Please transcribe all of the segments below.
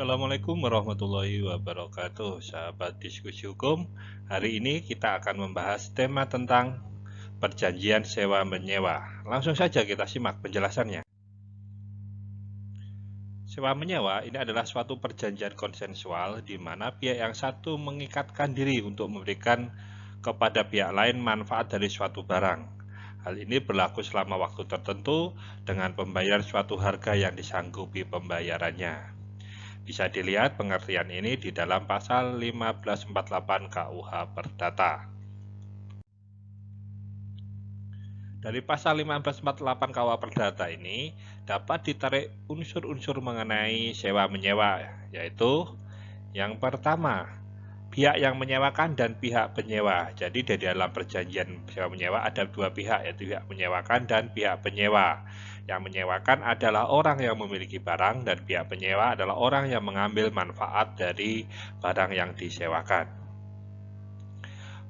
Assalamualaikum warahmatullahi wabarakatuh, sahabat diskusi hukum. Hari ini kita akan membahas tema tentang perjanjian sewa menyewa. Langsung saja kita simak penjelasannya. Sewa menyewa ini adalah suatu perjanjian konsensual di mana pihak yang satu mengikatkan diri untuk memberikan kepada pihak lain manfaat dari suatu barang. Hal ini berlaku selama waktu tertentu dengan pembayaran suatu harga yang disanggupi pembayarannya. Bisa dilihat pengertian ini di dalam pasal 1548 KUH Perdata. Dari pasal 1548 KUH Perdata ini dapat ditarik unsur-unsur mengenai sewa menyewa, yaitu yang pertama, pihak yang menyewakan dan pihak penyewa. Jadi di dalam perjanjian sewa menyewa ada dua pihak, yaitu pihak menyewakan dan pihak penyewa. Yang menyewakan adalah orang yang memiliki barang dan pihak penyewa adalah orang yang mengambil manfaat dari barang yang disewakan.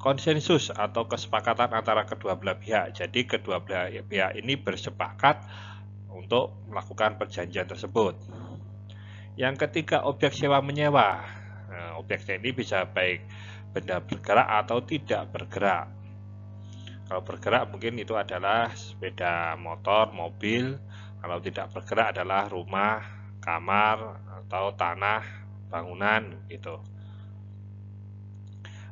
Konsensus atau kesepakatan antara kedua belah pihak. Jadi kedua belah pihak ini bersepakat untuk melakukan perjanjian tersebut. Yang ketiga, objek sewa menyewa. Objeknya ini bisa baik benda bergerak atau tidak bergerak. Kalau bergerak mungkin itu adalah sepeda motor, mobil. Kalau tidak bergerak adalah rumah, kamar, atau tanah, bangunan gitu.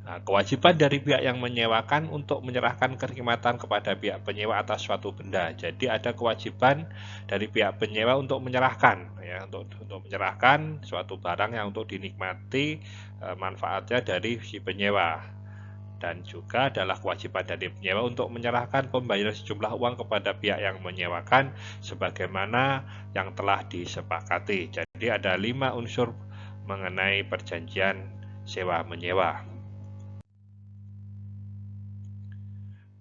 Nah, kewajiban dari pihak yang menyewakan untuk menyerahkan kenikmatan kepada pihak penyewa atas suatu benda. Jadi ada kewajiban dari pihak penyewa untuk menyerahkan, ya, untuk menyerahkan suatu barang yang untuk dinikmati manfaatnya dari si penyewa. Dan juga adalah kewajiban dari penyewa untuk menyerahkan pembayaran sejumlah uang kepada pihak yang menyewakan sebagaimana yang telah disepakati. Jadi ada 5 unsur mengenai perjanjian sewa menyewa.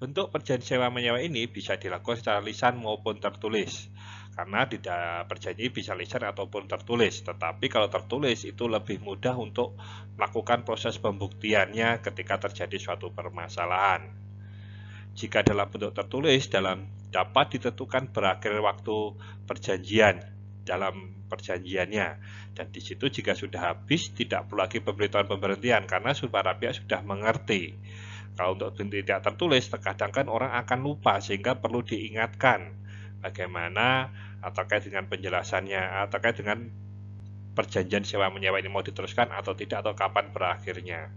Bentuk perjanjian sewa menyewa ini bisa dilakukan secara lisan maupun tertulis. Karena tidak perjanjian bisa lisan ataupun tertulis, tetapi kalau tertulis itu lebih mudah untuk melakukan proses pembuktiannya ketika terjadi suatu permasalahan. Jika dalam bentuk tertulis, dapat ditentukan berakhir waktu perjanjian dalam perjanjiannya, dan di situ jika sudah habis tidak perlu lagi pemberitahuan pemberhentian karena para pihak sudah mengerti. Kalau untuk bentuk tidak tertulis, terkadang kan orang akan lupa sehingga perlu diingatkan bagaimana terkait dengan penjelasannya, terkait dengan perjanjian sewa menyewa ini mau diteruskan atau tidak, atau kapan berakhirnya.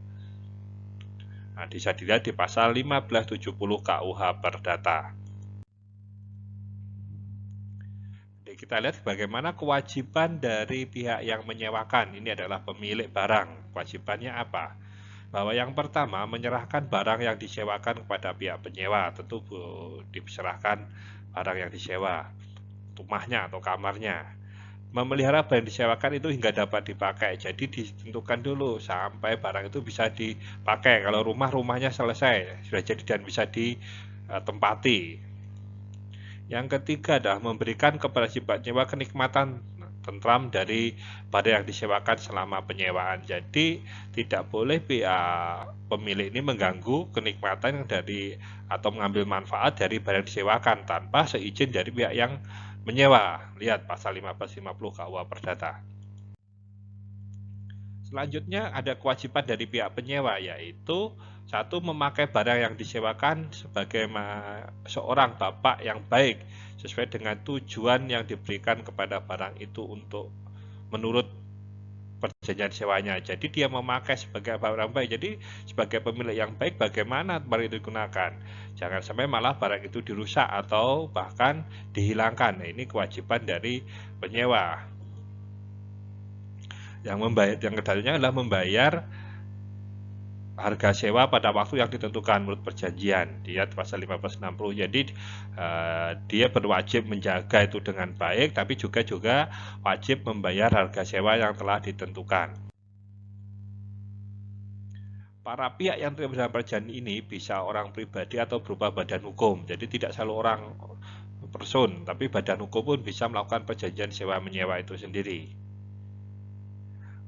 Nah, bisa dilihat di pasal 1570 KUH Perdata. Jadi kita lihat bagaimana kewajiban dari pihak yang menyewakan. Ini adalah pemilik barang. Kewajibannya apa? Bahwa yang pertama, menyerahkan barang yang disewakan kepada pihak penyewa. Tentu diserahkan barang yang disewa, rumahnya atau kamarnya. Memelihara barang yang disewakan itu hingga dapat dipakai. Jadi ditentukan dulu sampai barang itu bisa dipakai. Kalau rumahnya selesai, sudah jadi dan bisa ditempati. Yang ketiga adalah memberikan kepada si penyewa kenikmatan tentram dari barang yang disewakan selama penyewaan. Jadi tidak boleh pihak pemilik ini mengganggu kenikmatan dari atau mengambil manfaat dari barang yang disewakan tanpa seizin dari pihak yang menyewa. Lihat pasal 1550 KUH Perdata. Selanjutnya ada kewajiban dari pihak penyewa, yaitu satu, memakai barang yang disewakan sebagai seorang bapak yang baik sesuai dengan tujuan yang diberikan kepada barang itu untuk menurut perjanjian sewanya. Jadi dia memakai sebagai barang baik. Jadi sebagai pemilik yang baik bagaimana barang itu digunakan. Jangan sampai malah barang itu dirusak atau bahkan dihilangkan. Nah, ini kewajiban dari penyewa. Yang keduanya adalah membayar harga sewa pada waktu yang ditentukan menurut perjanjian. Dia pasal 1560. Jadi dia berwajib menjaga itu dengan baik, tapi juga wajib membayar harga sewa yang telah ditentukan. Para pihak yang terlibat dalam perjanjian ini bisa orang pribadi atau berupa badan hukum. Jadi tidak selalu orang person, tapi badan hukum pun bisa melakukan perjanjian sewa menyewa itu sendiri.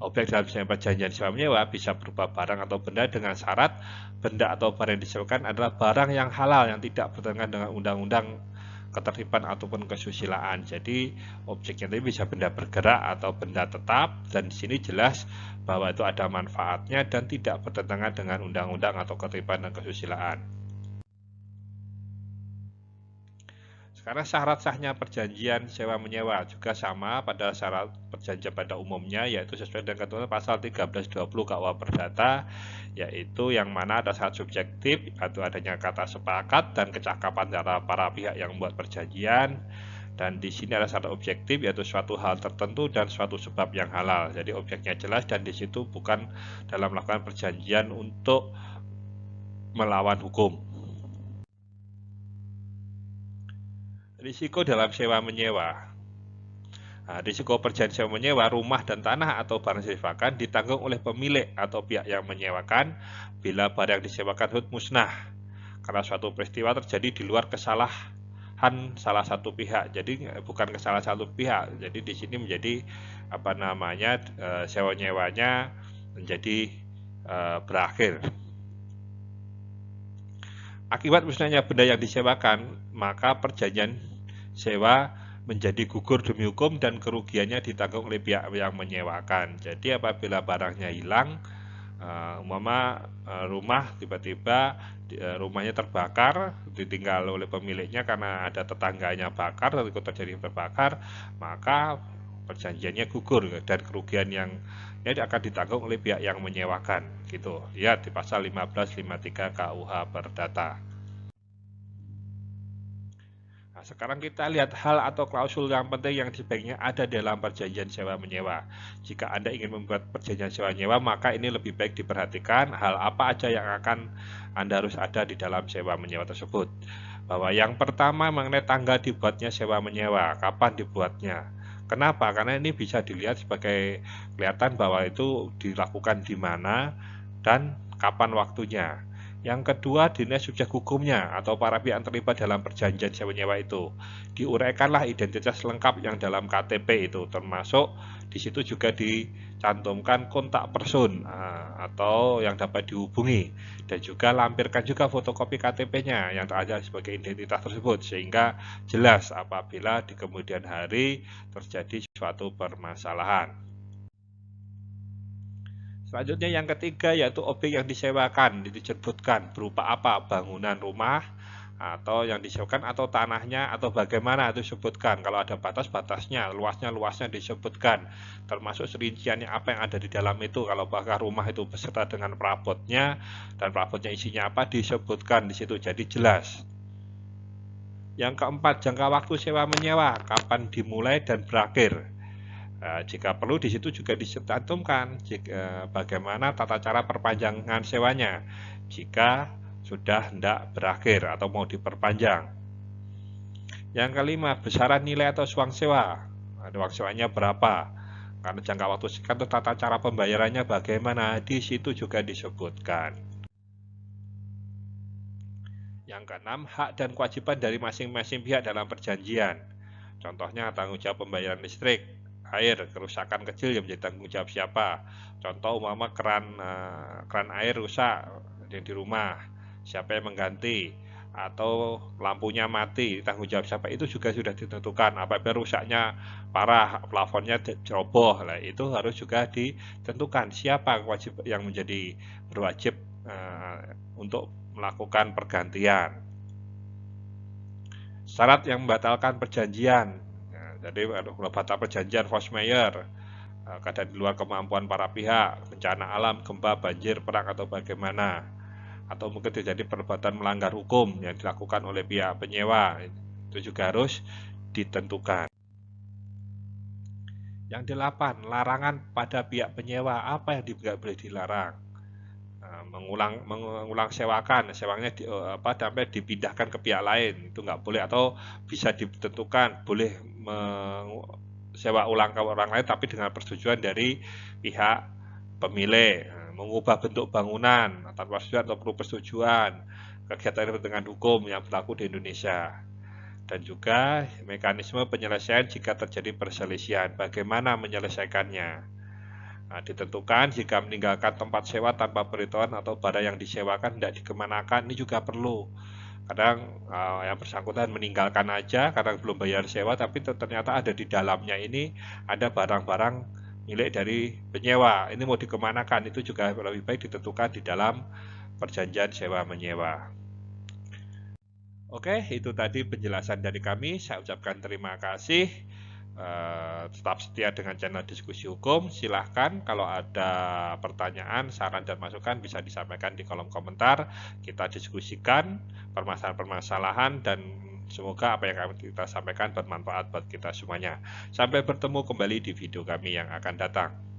Objek dalam perjanjian sewa menyewa bisa berupa barang atau benda dengan syarat benda atau barang yang disewakan adalah barang yang halal yang tidak bertentangan dengan undang-undang ketertiban ataupun kesusilaan. Jadi objeknya itu bisa benda bergerak atau benda tetap, dan di sini jelas bahwa itu ada manfaatnya dan tidak bertentangan dengan undang-undang atau ketertiban dan kesusilaan. Sekarang syarat sahnya perjanjian sewa menyewa juga sama pada syarat perjanjian pada umumnya, yaitu sesuai dengan ketentuan pasal 1320 KUH Perdata, yaitu yang mana ada syarat subjektif atau adanya kata sepakat dan kecakapan antara para pihak yang membuat perjanjian. Dan di sini ada syarat objektif, yaitu suatu hal tertentu dan suatu sebab yang halal. Jadi objeknya jelas dan di situ bukan dalam melakukan perjanjian untuk melawan hukum. Risiko dalam sewa menyewa. Nah, risiko perjanjian sewa menyewa rumah dan tanah atau barang disewakan ditanggung oleh pemilik atau pihak yang menyewakan bila barang yang disewakan musnah karena suatu peristiwa terjadi di luar kesalahan salah satu pihak. Jadi bukan kesalahan satu pihak. Jadi di sini menjadi sewa nyewanya menjadi berakhir. Akibat musnahnya benda yang disewakan, maka perjanjian sewa menjadi gugur demi hukum dan kerugiannya ditanggung oleh pihak yang menyewakan. Jadi apabila barangnya hilang, rumah tiba-tiba rumahnya terbakar, ditinggal oleh pemiliknya karena ada tetangganya bakar atau terjadi terbakar, maka perjanjiannya gugur dan kerugian yang akan ditanggung oleh pihak yang menyewakan. Gitu. Lihat di pasal 1553 KUH Perdata. Sekarang kita lihat hal atau klausul yang penting yang sebaiknya ada dalam perjanjian sewa menyewa. Jika Anda ingin membuat perjanjian sewa menyewa, maka ini lebih baik diperhatikan hal apa aja yang akan Anda harus ada di dalam sewa menyewa tersebut. Bahwa yang pertama mengenai tanggal dibuatnya sewa menyewa, kapan dibuatnya. Kenapa? Karena ini bisa dilihat sebagai kelihatan bahwa itu dilakukan di mana dan kapan waktunya. Yang kedua, dinilai subjek hukumnya atau para pihak yang terlibat dalam perjanjian sewa menyewa itu. Diuraikanlah identitas lengkap yang dalam KTP itu, termasuk di situ juga dicantumkan kontak person atau yang dapat dihubungi, dan juga lampirkan juga fotokopi KTP-nya yang ada sebagai identitas tersebut, sehingga jelas apabila di kemudian hari terjadi suatu permasalahan. Selanjutnya yang ketiga yaitu objek yang disewakan, disebutkan berupa apa, bangunan rumah atau yang disewakan atau tanahnya atau bagaimana itu disebutkan. Kalau ada batas-batasnya, luasnya disebutkan, termasuk rinciannya apa yang ada di dalam itu. Kalau apakah rumah itu beserta dengan perabotnya dan perabotnya isinya apa disebutkan di situ, jadi jelas. Yang keempat, jangka waktu sewa menyewa, kapan dimulai dan berakhir. Jika perlu di situ juga dicantumkan bagaimana tata cara perpanjangan sewanya jika sudah hendak berakhir atau mau diperpanjang. Yang kelima, besaran nilai atau uang sewa. Uang sewanya berapa? Karena jangka waktu singkat, tata cara pembayarannya bagaimana, di situ juga disebutkan. Yang keenam, hak dan kewajiban dari masing-masing pihak dalam perjanjian. Contohnya tanggung jawab pembayaran listrik, air, kerusakan kecil yang menjadi tanggung jawab siapa. Contoh umpama keran air rusak di rumah, siapa yang mengganti, atau lampunya mati, tanggung jawab siapa, itu juga sudah ditentukan. Apabila rusaknya parah, plafonnya ceroboh, itu harus juga ditentukan siapa yang menjadi berwajib untuk melakukan pergantian. Syarat yang membatalkan perjanjian. Jadi batal perjanjian force majeure, keadaan di luar kemampuan para pihak, bencana alam, gempa, banjir, perang atau bagaimana, atau mungkin terjadi perbuatan melanggar hukum yang dilakukan oleh pihak penyewa, itu juga harus ditentukan. Yang delapan, larangan pada pihak penyewa, apa yang tidak boleh dilarang. Mengulang sewanya sampai dipindahkan ke pihak lain, itu nggak boleh, atau bisa ditentukan boleh sewa ulang ke orang lain tapi dengan persetujuan dari pihak pemilik. Mengubah bentuk bangunan tanpa persetujuan atau perlu persetujuan, kegiatan dengan hukum yang berlaku di Indonesia. Dan juga mekanisme penyelesaian jika terjadi perselisihan, bagaimana menyelesaikannya. Ditentukan jika meninggalkan tempat sewa tanpa pemberitahuan atau barang yang disewakan tidak dikemanakan, ini juga perlu. Kadang yang bersangkutan meninggalkan aja karena belum bayar sewa, tapi ternyata ada di dalamnya ini ada barang-barang milik dari penyewa. Ini mau dikemanakan, itu juga lebih baik ditentukan di dalam perjanjian sewa menyewa. Oke, itu tadi penjelasan dari kami. Saya ucapkan terima kasih. Tetap setia dengan channel Diskusi Hukum. Silahkan kalau ada pertanyaan, saran, dan masukan bisa disampaikan di kolom komentar. Kita diskusikan permasalahan-permasalahan dan semoga apa yang kita sampaikan bermanfaat buat kita semuanya. Sampai bertemu kembali di video kami yang akan datang.